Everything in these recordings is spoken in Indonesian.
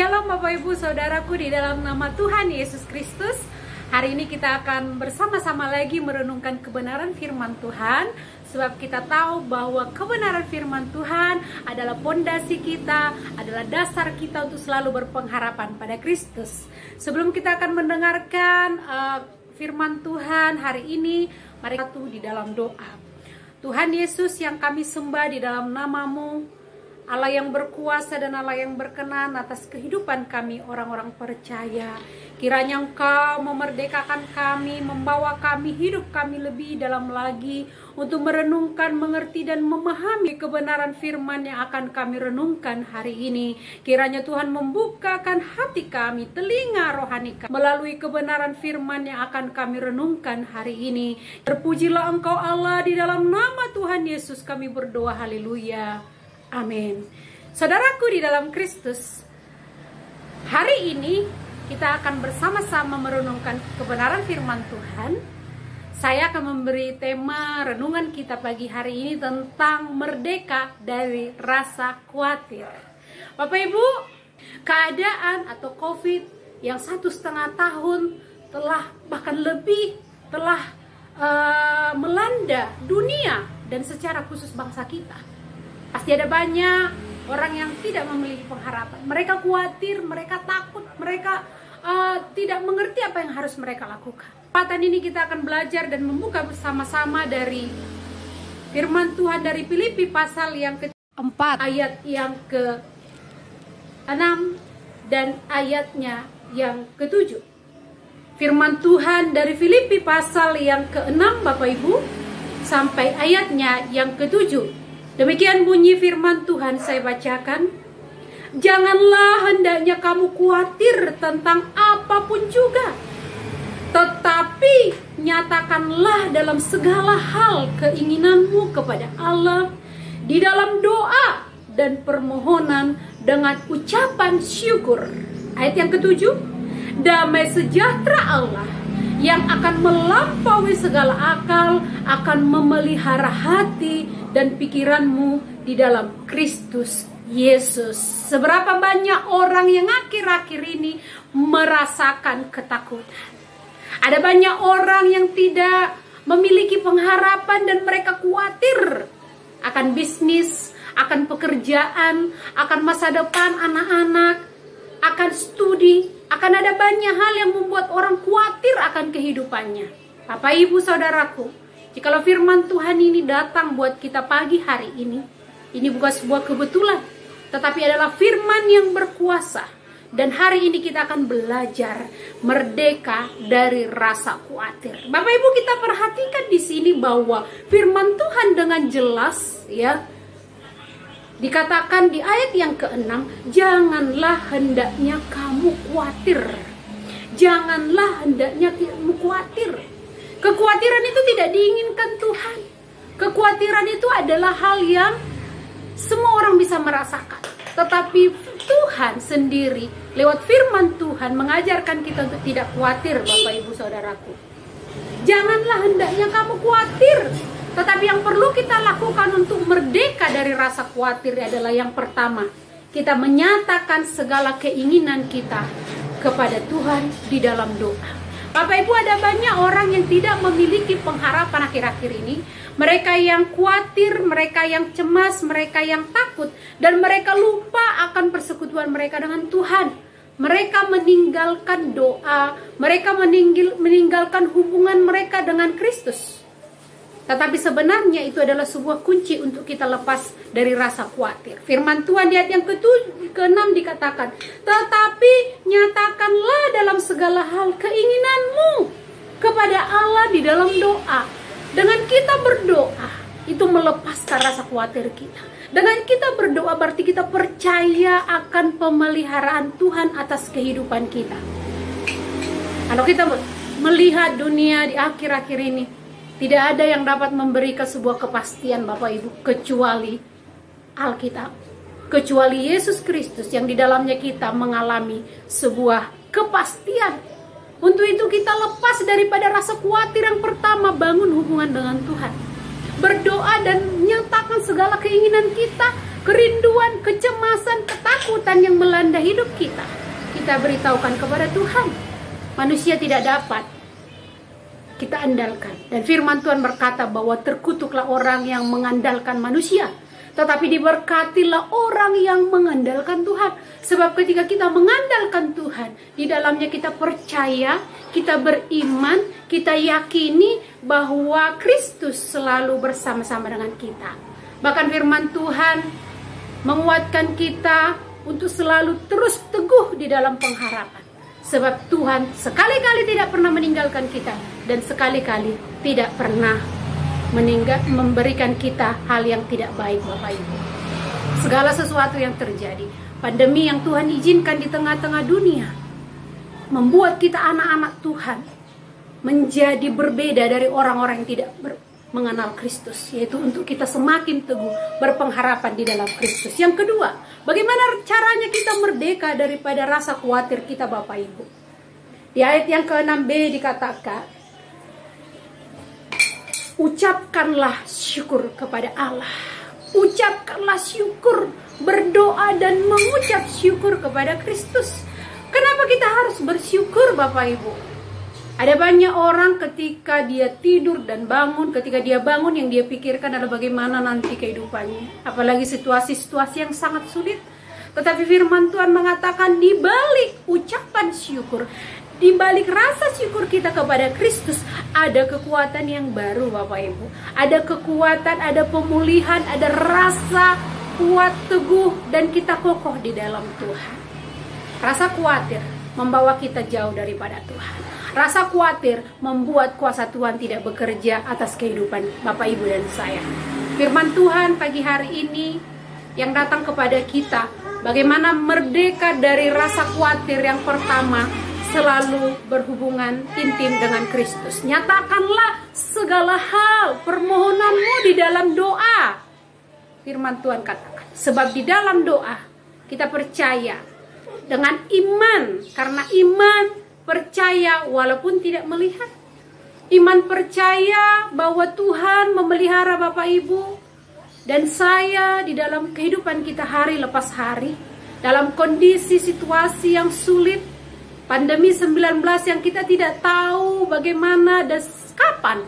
Shalom Bapak Ibu Saudaraku di dalam nama Tuhan Yesus Kristus. Hari ini kita akan bersama-sama lagi merenungkan kebenaran firman Tuhan. Sebab kita tahu bahwa kebenaran firman Tuhan adalah pondasi kita, adalah dasar kita untuk selalu berpengharapan pada Kristus. Sebelum kita akan mendengarkan firman Tuhan hari ini, mari kita di dalam doa. Tuhan Yesus yang kami sembah di dalam nama-Mu, Allah yang berkuasa dan Allah yang berkenan atas kehidupan kami orang-orang percaya. Kiranya Engkau memerdekakan kami, membawa kami, hidup kami lebih dalam lagi untuk merenungkan, mengerti dan memahami kebenaran firman yang akan kami renungkan hari ini. Kiranya Tuhan membukakan hati kami, telinga rohani kami melalui kebenaran firman yang akan kami renungkan hari ini. Terpujilah Engkau Allah, di dalam nama Tuhan Yesus kami berdoa, haleluya. Amin. Saudaraku di dalam Kristus, hari ini kita akan bersama-sama merenungkan kebenaran firman Tuhan. Saya akan memberi tema renungan kita pagi hari ini tentang merdeka dari rasa khawatir. Bapak Ibu, keadaan atau COVID yang 1,5 tahun telah bahkan lebih telah melanda dunia dan secara khusus bangsa kita. Pasti ada banyak orang yang tidak memiliki pengharapan. Mereka khawatir, mereka takut, mereka tidak mengerti apa yang harus mereka lakukan. Kesempatan ini kita akan belajar dan membuka bersama-sama dari firman Tuhan dari Filipi pasal yang ke-4 ayat yang ke-6 dan ayatnya yang ke-7. Firman Tuhan dari Filipi pasal yang ke-6 Bapak Ibu sampai ayatnya yang ke-7. Demikian bunyi firman Tuhan, saya bacakan. Janganlah hendaknya kamu khawatir tentang apapun juga, tetapi nyatakanlah dalam segala hal keinginanmu kepada Allah di dalam doa dan permohonan dengan ucapan syukur. Ayat yang ke-7, damai sejahtera Allah yang akan melampaui segala akal akan memelihara hati dan pikiranmu di dalam Kristus Yesus. Seberapa banyak orang yang akhir-akhir ini merasakan ketakutan. Ada banyak orang yang tidak memiliki pengharapan dan mereka khawatir akan bisnis, akan pekerjaan, akan masa depan anak-anak, akan studi. Akan ada banyak hal yang membuat orang khawatir akan kehidupannya. Bapak Ibu Saudaraku, jikalau firman Tuhan ini datang buat kita pagi hari ini bukan sebuah kebetulan, tetapi adalah firman yang berkuasa. Dan hari ini kita akan belajar merdeka dari rasa khawatir. Bapak Ibu, kita perhatikan di sini bahwa firman Tuhan dengan jelas ya dikatakan di ayat yang ke-6, janganlah hendaknya kamu khawatir. Janganlah hendaknya kamu khawatir. Kekhawatiran itu tidak diinginkan Tuhan. Kekhawatiran itu adalah hal yang semua orang bisa merasakan. Tetapi Tuhan sendiri lewat firman Tuhan mengajarkan kita untuk tidak khawatir, Bapak Ibu Saudaraku. Janganlah hendaknya kamu khawatir. Tetapi yang perlu kita lakukan untuk merdeka dari rasa khawatir adalah yang pertama, kita menyatakan segala keinginan kita kepada Tuhan di dalam doa. Bapak Ibu, ada banyak orang yang tidak memiliki pengharapan akhir-akhir ini. Mereka yang khawatir, mereka yang cemas, mereka yang takut, dan mereka lupa akan persekutuan mereka dengan Tuhan. Mereka meninggalkan doa, mereka meninggalkan hubungan mereka dengan Kristus. Tetapi sebenarnya itu adalah sebuah kunci untuk kita lepas dari rasa khawatir. Firman Tuhan di ayat yang ke-6 dikatakan, tetapi nyatakanlah dalam segala hal keinginanmu kepada Allah di dalam doa. Dengan kita berdoa, itu melepaskan rasa khawatir kita. Dengan kita berdoa berarti kita percaya akan pemeliharaan Tuhan atas kehidupan kita. Kalau kita melihat dunia di akhir-akhir ini, tidak ada yang dapat memberikan sebuah kepastian Bapak Ibu kecuali Alkitab, kecuali Yesus Kristus yang di dalamnya kita mengalami sebuah kepastian. Untuk itu kita lepas daripada rasa khawatir. Yang pertama, bangun hubungan dengan Tuhan. Berdoa dan nyatakan segala keinginan kita, kerinduan, kecemasan, ketakutan yang melanda hidup kita. kita beritahukan kepada Tuhan. Manusia tidak dapat kita andalkan. Dan firman Tuhan berkata bahwa terkutuklah orang yang mengandalkan manusia, tetapi diberkatilah orang yang mengandalkan Tuhan. Sebab ketika kita mengandalkan Tuhan, di dalamnya kita percaya, kita beriman, kita yakini bahwa Kristus selalu bersama-sama dengan kita. Bahkan firman Tuhan menguatkan kita untuk selalu terus teguh di dalam pengharapan. Sebab Tuhan sekali-kali tidak pernah meninggalkan kita, dan sekali-kali tidak pernah memberikan kita hal yang tidak baik, Bapak Ibu. Segala sesuatu yang terjadi, pandemi yang Tuhan izinkan di tengah-tengah dunia, membuat kita anak-anak Tuhan menjadi berbeda dari orang-orang yang tidak mengenal Kristus, yaitu untuk kita semakin teguh berpengharapan di dalam Kristus. Yang kedua, bagaimana caranya kita merdeka daripada rasa khawatir kita, Bapak Ibu? Di ayat yang ke-6b dikatakan, ucapkanlah syukur kepada Allah. Ucapkanlah syukur, berdoa dan mengucap syukur kepada Kristus. Kenapa kita harus bersyukur, Bapak Ibu? Ada banyak orang ketika dia tidur dan bangun, ketika dia bangun yang dia pikirkan adalah bagaimana nanti kehidupannya. Apalagi situasi-situasi yang sangat sulit. Tetapi firman Tuhan mengatakan di balik ucapan syukur, di balik rasa syukur kita kepada Kristus, ada kekuatan yang baru, Bapak Ibu. Ada kekuatan, ada pemulihan, ada rasa kuat, teguh, dan kita kokoh di dalam Tuhan. Rasa khawatir membawa kita jauh daripada Tuhan. Rasa khawatir membuat kuasa Tuhan tidak bekerja atas kehidupan Bapak, Ibu, dan saya. Firman Tuhan pagi hari ini yang datang kepada kita, bagaimana merdeka dari rasa khawatir. Yang pertama, selalu berhubungan intim dengan Kristus. Nyatakanlah segala hal permohonanmu di dalam doa. Firman Tuhan katakan, sebab di dalam doa kita percaya dengan iman, karena iman percaya walaupun tidak melihat. Iman percaya bahwa Tuhan memelihara Bapak Ibu dan saya di dalam kehidupan kita hari lepas hari, dalam kondisi situasi yang sulit, pandemi 19 yang kita tidak tahu bagaimana dan kapan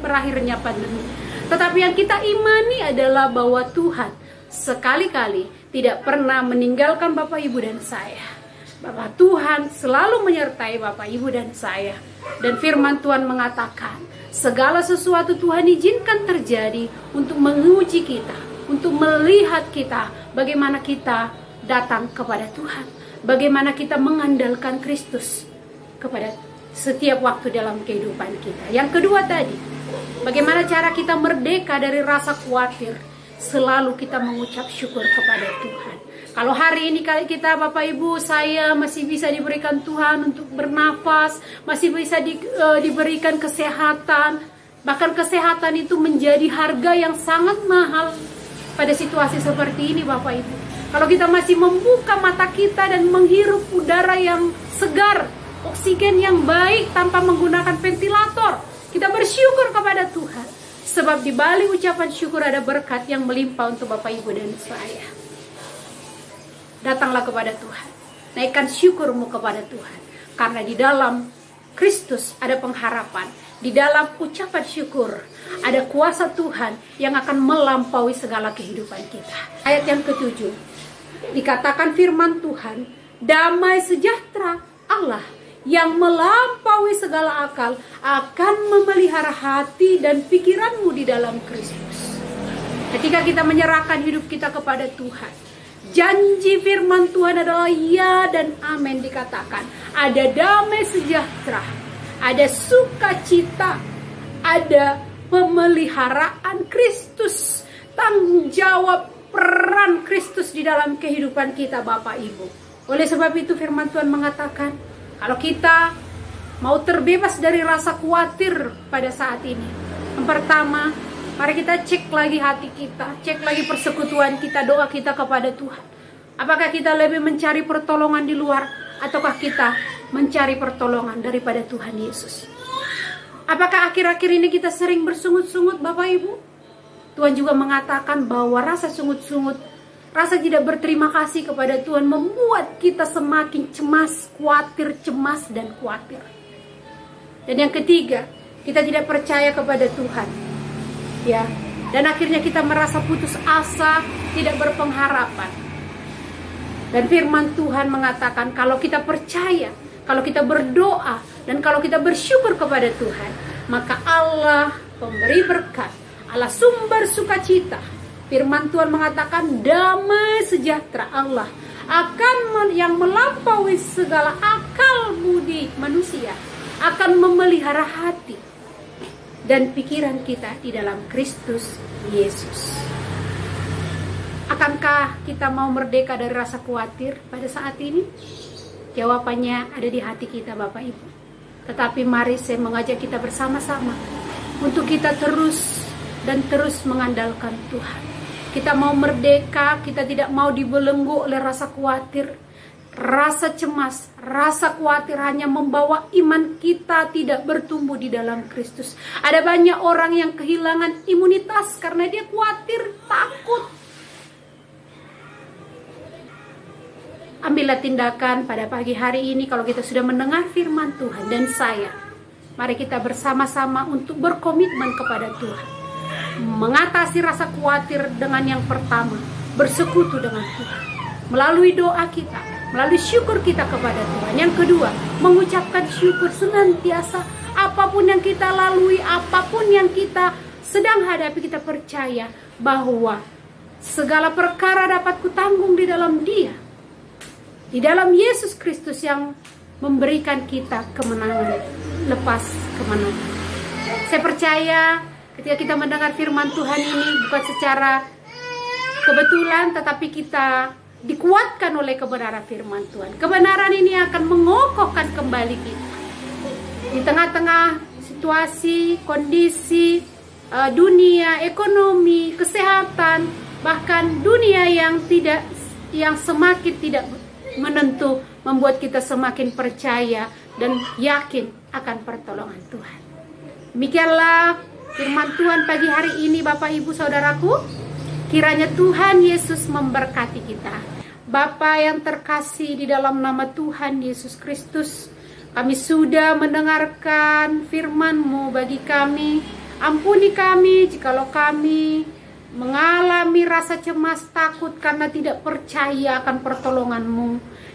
berakhirnya pandemi. Tetapi yang kita imani adalah bahwa Tuhan sekali-kali tidak pernah meninggalkan Bapak, Ibu, dan saya. Bahwa Tuhan selalu menyertai Bapak, Ibu, dan saya. Dan firman Tuhan mengatakan, segala sesuatu Tuhan izinkan terjadi untuk menguji kita, untuk melihat kita, bagaimana kita datang kepada Tuhan, bagaimana kita mengandalkan Kristus kepada setiap waktu dalam kehidupan kita. Yang kedua tadi, bagaimana cara kita merdeka dari rasa khawatir, selalu kita mengucap syukur kepada Tuhan. Kalau hari ini kita, Bapak Ibu, saya masih bisa diberikan Tuhan untuk bernafas, masih bisa diberikan kesehatan. Bahkan kesehatan itu menjadi harga yang sangat mahal pada situasi seperti ini, Bapak Ibu. Kalau kita masih membuka mata kita dan menghirup udara yang segar, oksigen yang baik tanpa menggunakan ventilator, kita bersyukur kepada Tuhan. Sebab di balik ucapan syukur ada berkat yang melimpah untuk Bapak, Ibu, dan saya. Datanglah kepada Tuhan, naikkan syukurmu kepada Tuhan, karena di dalam Kristus ada pengharapan. Di dalam ucapan syukur ada kuasa Tuhan yang akan melampaui segala kehidupan kita. Ayat yang ke-7 dikatakan firman Tuhan, damai sejahtera Allah yang melampaui segala akal akan memelihara hati dan pikiranmu di dalam Kristus. Ketika kita menyerahkan hidup kita kepada Tuhan, janji firman Tuhan adalah ya dan amin. Dikatakan ada damai sejahtera, ada sukacita, ada pemeliharaan Kristus, tanggung jawab peran Kristus di dalam kehidupan kita, Bapak, Ibu. Oleh sebab itu firman Tuhan mengatakan, kalau kita mau terbebas dari rasa khawatir pada saat ini, yang pertama, mari kita cek lagi hati kita, cek lagi persekutuan kita, doa kita kepada Tuhan. Apakah kita lebih mencari pertolongan di luar, ataukah kita mencari pertolongan daripada Tuhan Yesus? Apakah akhir-akhir ini kita sering bersungut-sungut, Bapak, Ibu? Tuhan juga mengatakan bahwa rasa sungut-sungut Rasa tidak berterima kasih kepada Tuhan membuat kita semakin cemas, khawatir, cemas, dan khawatir. Dan yang ketiga, kita tidak percaya kepada Tuhan. Ya, dan akhirnya kita merasa putus asa, tidak berpengharapan. Dan firman Tuhan mengatakan kalau kita percaya, kalau kita berdoa, dan kalau kita bersyukur kepada Tuhan, maka Allah pemberi berkat, Allah sumber sukacita. Firman Tuhan mengatakan damai sejahtera Allah akan yang melampaui segala akal budi manusia akan memelihara hati dan pikiran kita di dalam Kristus Yesus. Akankah kita mau merdeka dari rasa khawatir pada saat ini? Jawabannya ada di hati kita, Bapak Ibu. Tetapi mari saya mengajak kita bersama-sama untuk kita terus dan terus mengandalkan Tuhan. Kita mau merdeka, kita tidak mau dibelenggu oleh rasa khawatir, rasa cemas, rasa khawatir hanya membawa iman kita tidak bertumbuh di dalam Kristus. Ada banyak orang yang kehilangan imunitas karena dia khawatir, takut. Ambillah tindakan pada pagi hari ini kalau kita sudah mendengar firman Tuhan dan saya. Mari kita bersama-sama untuk berkomitmen kepada Tuhan. Mengatasi rasa khawatir dengan yang pertama, bersekutu dengan Tuhan. Melalui doa kita, melalui syukur kita kepada Tuhan. Yang kedua, mengucapkan syukur senantiasa. Apapun yang kita lalui, apapun yang kita sedang hadapi, kita percaya bahwa segala perkara dapat kutanggung di dalam Dia. Di dalam Yesus Kristus yang memberikan kita kemenangan, lepas kemenangan. Saya percaya ketika kita mendengar firman Tuhan ini bukan secara kebetulan, tetapi kita dikuatkan oleh kebenaran firman Tuhan. Kebenaran ini akan mengokohkan kembali kita. Di tengah-tengah situasi, kondisi, dunia, ekonomi, kesehatan, bahkan dunia yang semakin tidak menentu, membuat kita semakin percaya dan yakin akan pertolongan Tuhan. Demikianlah firman Tuhan pagi hari ini, Bapak Ibu Saudaraku. Kiranya Tuhan Yesus memberkati kita. Bapa yang terkasih, di dalam nama Tuhan Yesus Kristus, kami sudah mendengarkan firman-Mu bagi kami. Ampuni kami jikalau kami mengalami rasa cemas, takut karena tidak percaya akan pertolongan-Mu.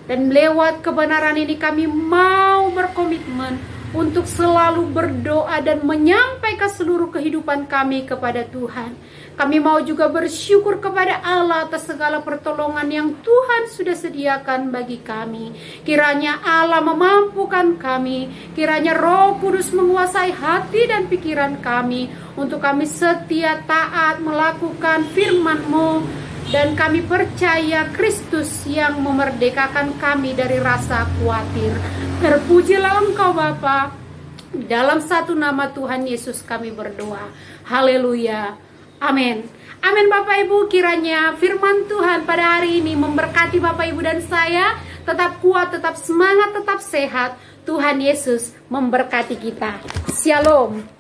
Dan lewat kebenaran ini kami mau berkomitmen untuk selalu berdoa dan menyampaikan seluruh kehidupan kami kepada Tuhan. Kami mau juga bersyukur kepada Allah atas segala pertolongan yang Tuhan sudah sediakan bagi kami. Kiranya Allah memampukan kami, kiranya Roh Kudus menguasai hati dan pikiran kami, untuk kami setia taat melakukan firman-Mu, dan kami percaya Kristus yang memerdekakan kami dari rasa khawatir. Terpujilah Engkau Bapa. Dalam satu nama Tuhan Yesus kami berdoa. Haleluya. Amin. Amin Bapak Ibu, kiranya firman Tuhan pada hari ini memberkati Bapak Ibu dan saya. Tetap kuat, tetap semangat, tetap sehat. Tuhan Yesus memberkati kita. Shalom.